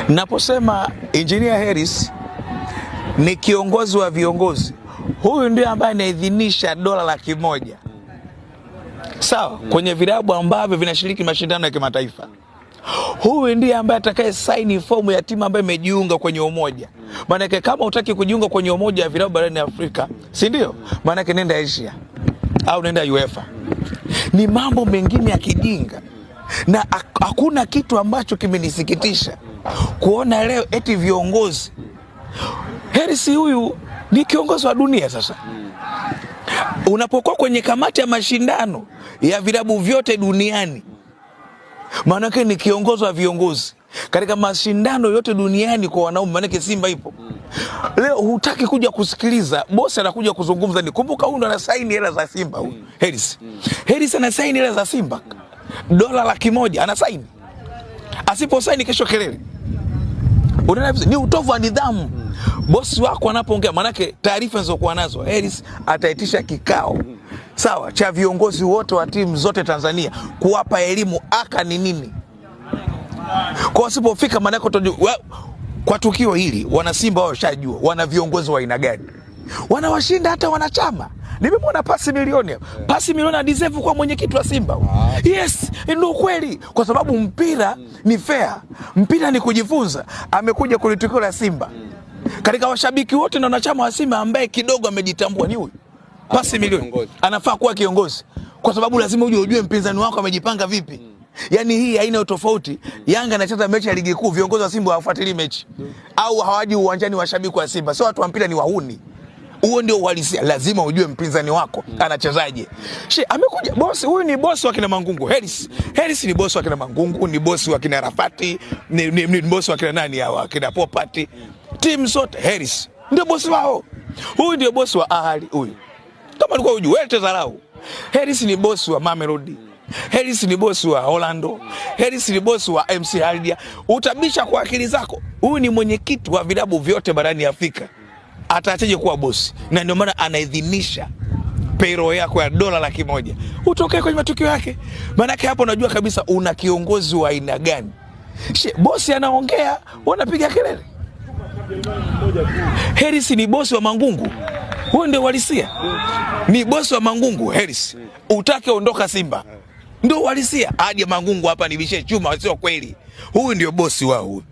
Naposema Engineer Hersi ni kiongozi wa viongozi, huyu ndiye ambaye anaidhinisha $100,000 sawa, kwenye vilabu ambavyo vinashiriki mashindano ya kimataifa. Huyu ndiye ambaye atakaye saini fomu ya timu ambayo imejiunga kwenye umoja. Maana kama hutaki kujiunga kwenye umoja wa vilabu barani Afrika, si ndio? Maana nenda Asia au nenda UEFA. Ni mambo mengine ya kijinga. Na hakuna kitu ambacho kimenisikitisha kuona leo eti viongozi. Hersi huyu ni kiongozi wa dunia sasa. Unapokuwa kwenye kamati ya mashindano ya vilabu vyote duniani, maana yake ni kiongozi wa viongozi katika mashindano yote duniani kwa wanaume, maana yake Simba ipo. Leo hutaki kuja kusikiliza, bosi anakuja kuzungumza. Ni kumbuka huyu ndo anasaini hela za Simba huyu. Hersi anasaini hela za Simba $100,000 anasaini. Asiposaini kesho kelele. Unaona, ni utovu wa nidhamu. Bosi wako anapoongea, maana yake taarifa zilizokuwa nazo, Hersi ataitisha kikao sawa cha viongozi wote wa timu zote Tanzania kuwapa elimu aka ni nini. Kwa wasipofika, maana yake kwa tukio hili wana Simba wao washajua wana viongozi wa aina gani. Wanawashinda hata wanachama. Nimemwona pasi milioni. Pasi milioni deserve kwa mwenyekiti wa Simba. Yes, ndio kweli, kwa sababu mpira ni fair. Mpira ni kujifunza. Amekuja kulitukio la Simba. Katika washabiki wote na wanachama wa Simba ambaye kidogo amejitambua ni huyu. Pasi milioni. Anafaa kuwa kiongozi. Kwa sababu lazima ujue mpinzani wako amejipanga vipi. Yaani hii haina utofauti. Yanga anacheza mechi ya ligi kuu, viongozi wa Simba hawafuatilii mechi. Au hawaji uwanjani washabiki wa Simba. Sio watu wa mpira, ni wahuni. Huo ndio uhalisia. Lazima ujue mpinzani wako anachezaje. Amekuja bosi, huyu ni bosi wa kina Mangungu. Hersi ni bosi wa kina Mangungu, ni bosi wa kina Rafati, ni bosi wa kina nani hawa, kina Popati. Timu zote Hersi ndio bosi wao. Huyu ndio bosi wa Ahali huyu. Kama ulikuwa hujui, wewe tazarau. Hersi ni bosi wa Mamelodi. Hersi ni bosi wa Orlando. Hersi ni bosi wa MC Aldia. Utabisha kwa akili zako. Huyu ni mwenyekiti wa vilabu vyote barani Afrika. Ataachaje kuwa bosi? Na ndio maana anaidhinisha payroll yako ya $100,000 utokee kwenye matukio yake. Maana yake hapo unajua kabisa una kiongozi wa aina gani. Bosi anaongea, wanapiga kelele. Hersi ni bosi wa Mangungu. Huyo ndio walisia. Ni bosi wa Mangungu Hersi. Utake ondoka Simba. Ndio walisia. Aje Mangungu hapa nibishe chuma, sio kweli. Huyu ndio bosi wao.